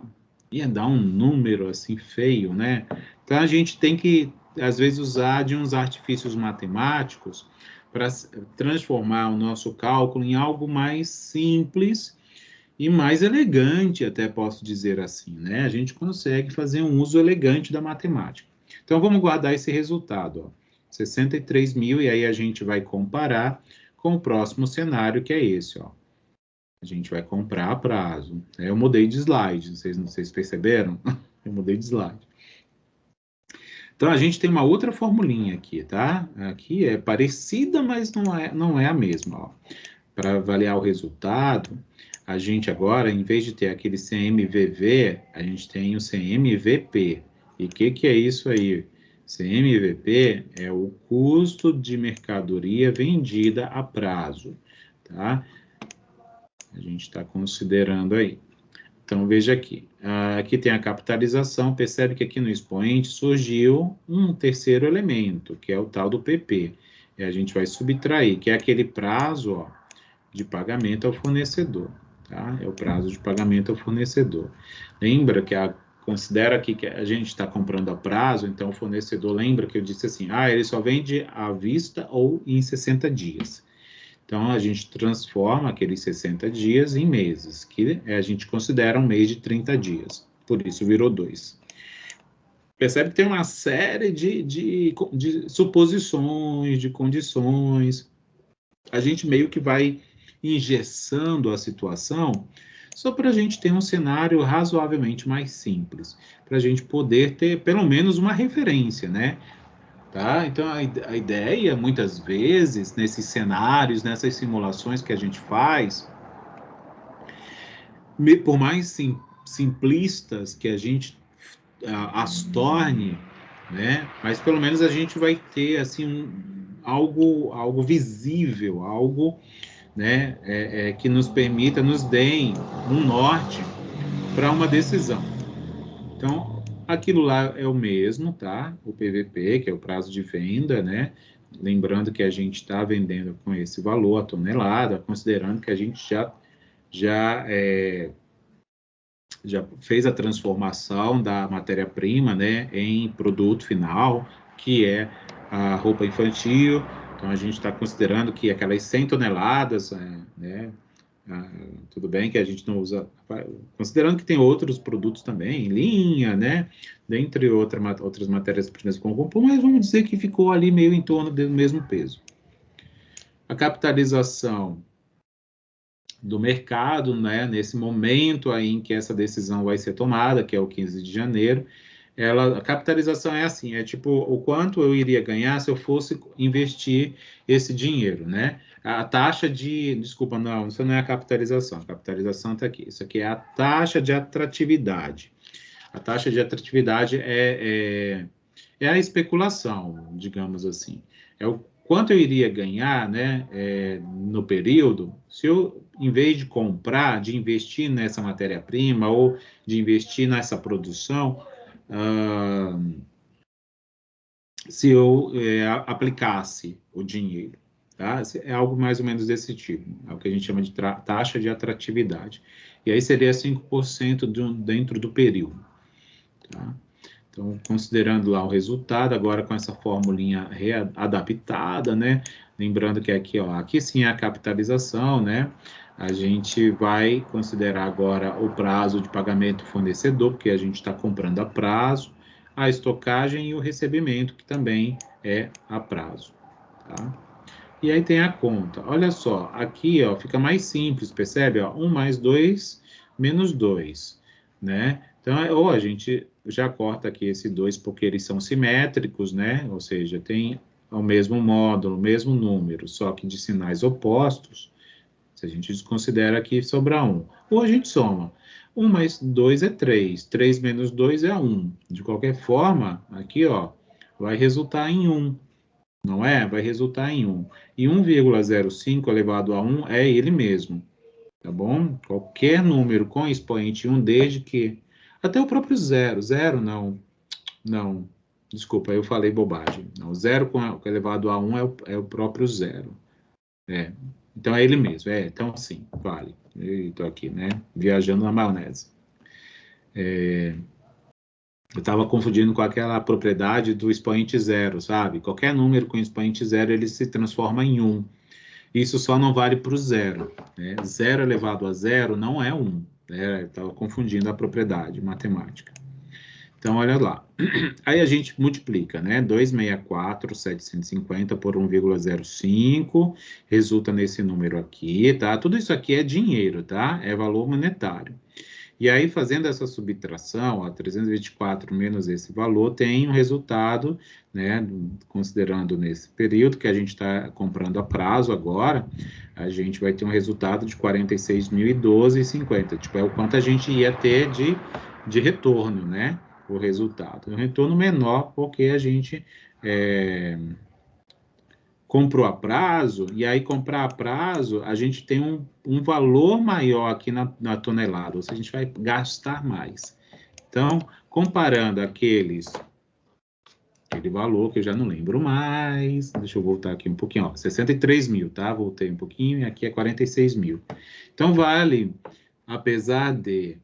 Ia dar um número assim feio, né? Então a gente tem que, às vezes, usar de uns artifícios matemáticos para transformar o nosso cálculo em algo mais simples e mais elegante, até posso dizer assim, né? A gente consegue fazer um uso elegante da matemática. Então, vamos guardar esse resultado, ó, 63 mil, e aí a gente vai comparar com o próximo cenário, que é esse, ó. A gente vai comprar a prazo. Eu mudei de slide, vocês perceberam? Eu mudei de slide. Então, a gente tem uma outra formulinha aqui, tá? Aqui é parecida, mas não é a mesma, ó. Para avaliar o resultado, a gente agora, em vez de ter aquele CMVV, a gente tem o CMVP. E o que é isso aí? CMVP é o custo de mercadoria vendida a prazo, tá? A gente está considerando aí. Então, veja aqui. Aqui tem a capitalização. Percebe que aqui no expoente surgiu um terceiro elemento, que é o tal do PP. E a gente vai subtrair, que é aquele prazo, ó, de pagamento ao fornecedor, tá? É o prazo de pagamento ao fornecedor. Lembra que considera aqui que a gente está comprando a prazo, então o fornecedor, lembra que eu disse assim, ele só vende à vista ou em 60 dias. Então, a gente transforma aqueles 60 dias em meses, que a gente considera um mês de 30 dias. Por isso, virou 2. Percebe que tem uma série de suposições, de condições. A gente meio que vai engessando a situação só para a gente ter um cenário razoavelmente mais simples, para a gente poder ter pelo menos uma referência, né? Tá? Então, a ideia, muitas vezes, nesses cenários, nessas simulações que a gente faz, por mais simplistas que a gente as torne, né? Mas pelo menos a gente vai ter assim algo visível, algo, né, que nos permita, nos deem um norte para uma decisão. Então, aquilo lá é o mesmo, tá? O PVP, que é o prazo de venda, né? Lembrando que a gente está vendendo com esse valor a tonelada, considerando que a gente já fez a transformação da matéria-prima, né, em produto final, que é a roupa infantil. Então, a gente está considerando que aquelas 100 toneladas, né, Tudo bem que a gente não usa, considerando que tem outros produtos também, linha, né? Dentre outras matérias-primas com compor, mas vamos dizer que ficou ali meio em torno do mesmo peso. A capitalização do mercado, né? Nesse momento aí em que essa decisão vai ser tomada, que é o 15 de janeiro, a capitalização é assim, é tipo o quanto eu iria ganhar se eu fosse investir esse dinheiro, né? A taxa desculpa, não, isso não é a capitalização está aqui, isso aqui é a taxa de atratividade. A taxa de atratividade é a especulação, digamos assim, é o quanto eu iria ganhar, né, no período, se eu, em vez de comprar, de investir nessa matéria-prima ou de investir nessa produção, se eu aplicasse o dinheiro. Tá? É algo mais ou menos desse tipo, é o que a gente chama de taxa de atratividade. E aí seria 5% dentro do período. Tá? Então, considerando lá o resultado, agora com essa formulinha readaptada, né? Lembrando que aqui, ó, aqui sim é a capitalização, né? A gente vai considerar agora o prazo de pagamento fornecedor, porque a gente está comprando a prazo, a estocagem e o recebimento, que também é a prazo, tá? E aí tem a conta. Olha só, aqui, ó, fica mais simples, percebe? Ó, 1 mais 2 menos 2, né? Então, ou a gente já corta aqui esse 2 porque eles são simétricos, né? Ou seja, tem o mesmo módulo, o mesmo número, só que de sinais opostos. Se a gente desconsidera aqui, sobra 1. Ou a gente soma. 1 mais 2 é 3. 3 menos 2 é 1. De qualquer forma, aqui, ó, vai resultar em 1. Não é? Vai resultar em 1. E 1,05 elevado a 1 é ele mesmo. Tá bom? Qualquer número com expoente 1, desde que... Até o próprio zero. Zero, não. Não. Desculpa, eu falei bobagem. Não, zero elevado a 1 é o próprio zero. Então, é ele mesmo. Então, sim, vale. Estou aqui, né? Viajando na maionese. Eu estava confundindo com aquela propriedade do expoente zero, sabe? Qualquer número com expoente zero, ele se transforma em 1. Isso só não vale para o zero. Né? Zero elevado a zero não é 1. Né? Estava confundindo a propriedade matemática. Então, olha lá. Aí a gente multiplica, né? 264,750 por 1,05, resulta nesse número aqui, tá? Tudo isso aqui é dinheiro, tá? É valor monetário. E aí, fazendo essa subtração, ó, 324 menos esse valor, tem um resultado, né? Considerando nesse período que a gente está comprando a prazo agora, a gente vai ter um resultado de 46.012,50. Tipo, é o quanto a gente ia ter de retorno, né? O resultado. Um retorno menor, porque a gente comprou a prazo, e aí comprar a prazo, a gente tem um valor maior aqui na tonelada, ou seja, a gente vai gastar mais. Então, comparando aquele valor que eu já não lembro mais, deixa eu voltar aqui um pouquinho, ó, 63 mil, tá? Voltei um pouquinho, e aqui é 46 mil. Então, vale, apesar de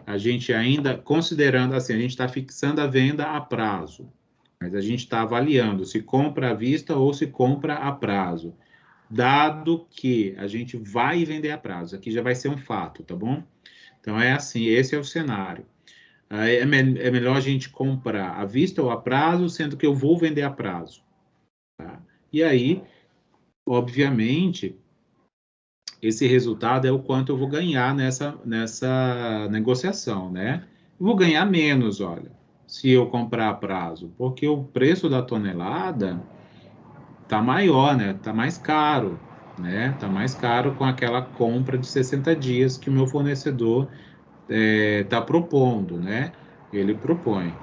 a gente ainda, considerando assim, a gente está fixando a venda a prazo, mas a gente está avaliando se compra à vista ou se compra a prazo, dado que a gente vai vender a prazo. Aqui já vai ser um fato, tá bom? Então, é assim, esse é o cenário. É melhor a gente comprar à vista ou a prazo, sendo que eu vou vender a prazo. Tá? E aí, obviamente, esse resultado é o quanto eu vou ganhar nessa negociação, né? Eu vou ganhar menos, olha, se eu comprar a prazo, porque o preço da tonelada tá maior, né? Tá mais caro, né? Tá mais caro com aquela compra de 60 dias que o meu fornecedor tá propondo, né? Ele propõe.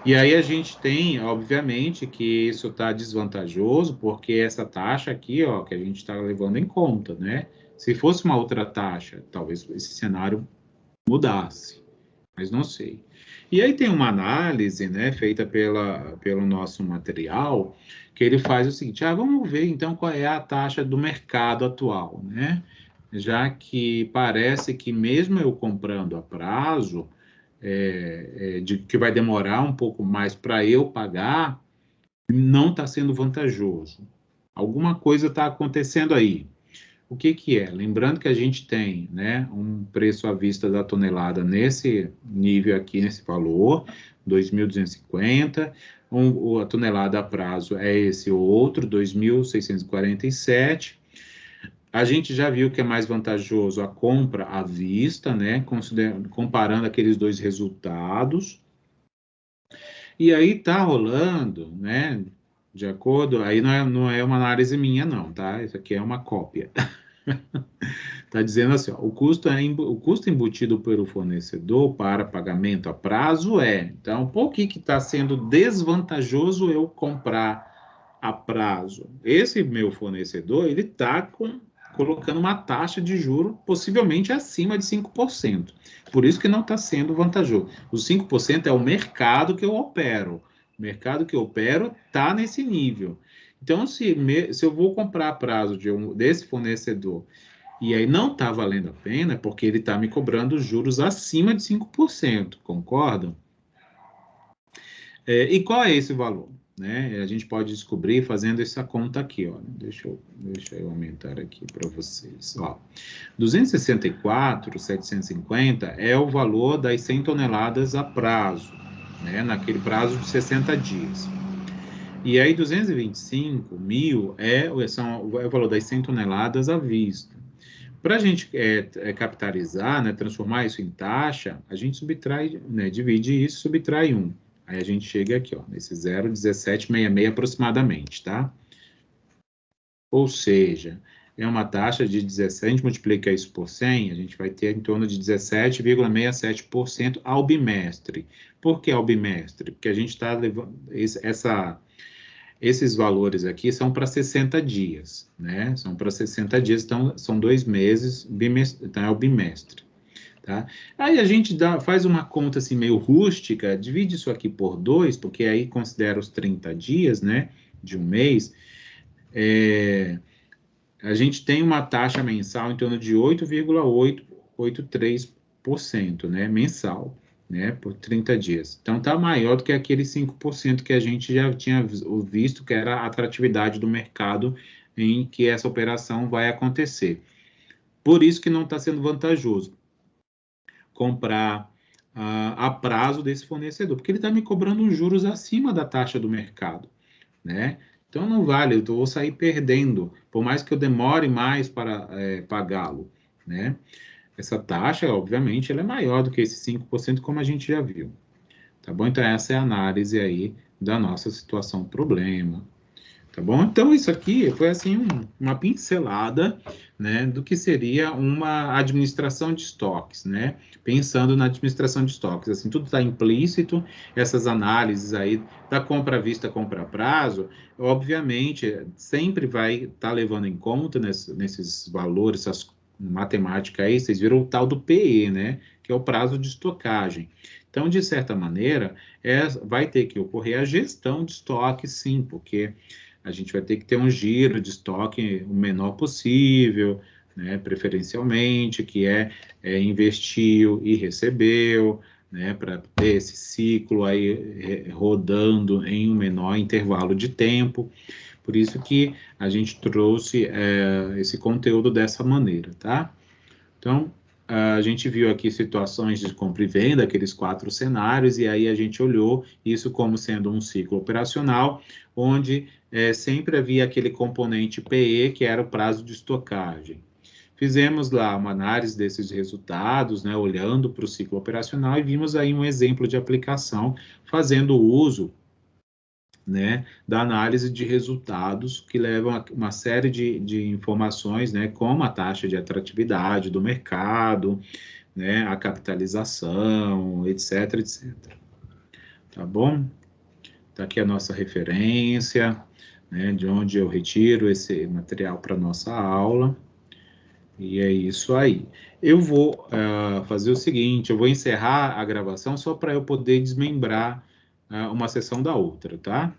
E aí a gente tem, obviamente, que isso está desvantajoso, porque essa taxa aqui, ó, que a gente está levando em conta, né? Se fosse uma outra taxa, talvez esse cenário mudasse, mas não sei. E aí tem uma análise, né, feita pelo nosso material, que ele faz o seguinte, vamos ver então qual é a taxa do mercado atual, né? Já que parece que mesmo eu comprando a prazo, que vai demorar um pouco mais para eu pagar, não está sendo vantajoso. Alguma coisa está acontecendo aí. O que que é? Lembrando que a gente tem, né, um preço à vista da tonelada nesse nível aqui, nesse valor, 2.250, a tonelada a prazo é esse outro, 2.647. A gente já viu que é mais vantajoso a compra à vista, né, comparando aqueles dois resultados. E aí tá rolando, né, de acordo, aí não é uma análise minha não, tá? Isso aqui é uma cópia. Está dizendo assim, ó, o custo embutido pelo fornecedor para pagamento a prazo então, por que está sendo desvantajoso eu comprar a prazo? Esse meu fornecedor, ele está colocando uma taxa de juro possivelmente acima de 5%. Por isso que não está sendo vantajoso. Os 5% é o mercado que eu opero. O mercado que eu opero está nesse nível. Então, se eu vou comprar a prazo desse fornecedor e aí não está valendo a pena, porque ele está me cobrando juros acima de 5%, concordam? E qual é esse valor? Né? A gente pode descobrir fazendo essa conta aqui. Ó. Deixa eu aumentar aqui para vocês. Ó. 264.750 é o valor das 100 toneladas a prazo, né? Naquele prazo de 60 dias. E aí 225 mil é o valor das 100 toneladas à vista. Para a gente capitalizar, né, transformar isso em taxa, a gente subtrai, né, divide isso, subtrai 1. Aí a gente chega aqui, ó, nesse 0,1766 aproximadamente, tá? Ou seja, é uma taxa de 17, se a gente multiplica isso por 100, a gente vai ter em torno de 17,67% ao bimestre. Por que ao bimestre? Porque a gente está levando esses valores aqui são para 60 dias, né? São para 60 dias, então são 2 meses, então é o bimestre, tá? Aí a gente faz uma conta assim meio rústica, divide isso aqui por 2, porque aí considera os 30 dias, né? De um mês. A gente tem uma taxa mensal em torno de 8,83%, né? Mensal. Né, por 30 dias. Então, está maior do que aquele 5% que a gente já tinha visto, que era a atratividade do mercado em que essa operação vai acontecer. Por isso que não está sendo vantajoso comprar a prazo desse fornecedor, porque ele está me cobrando juros acima da taxa do mercado, né? Então, não vale, eu vou sair perdendo, por mais que eu demore mais para pagá-lo, né? Essa taxa, obviamente, ela é maior do que esse 5%, como a gente já viu. Tá bom? Então, essa é a análise aí da nossa situação problema. Tá bom? Então, isso aqui foi, assim, uma pincelada, né, do que seria uma administração de estoques, né? Pensando na administração de estoques. Assim, tudo está implícito, essas análises aí da compra à vista, compra a prazo, obviamente, sempre vai estar levando em conta nesses valores, essas matemática aí, vocês viram o tal do PE, né? Que é o prazo de estocagem. Então, de certa maneira, vai ter que ocorrer a gestão de estoque, sim, porque a gente vai ter que ter um giro de estoque o menor possível, né? Preferencialmente, que investiu e recebeu, né? Para ter esse ciclo aí rodando em um menor intervalo de tempo. Por isso que a gente trouxe esse conteúdo dessa maneira, tá? Então, a gente viu aqui situações de compra e venda, aqueles 4 cenários, e aí a gente olhou isso como sendo um ciclo operacional, onde sempre havia aquele componente PE, que era o prazo de estocagem. Fizemos lá uma análise desses resultados, né, olhando para o ciclo operacional, e vimos aí um exemplo de aplicação, fazendo uso, né, da análise de resultados que levam a uma série de informações, né, como a taxa de atratividade do mercado, né, a capitalização, etc, etc. Tá bom? Tá aqui a nossa referência, né, de onde eu retiro esse material para nossa aula. E é isso aí. Eu vou fazer o seguinte, eu vou encerrar a gravação só para eu poder desmembrar uma sessão da outra, tá?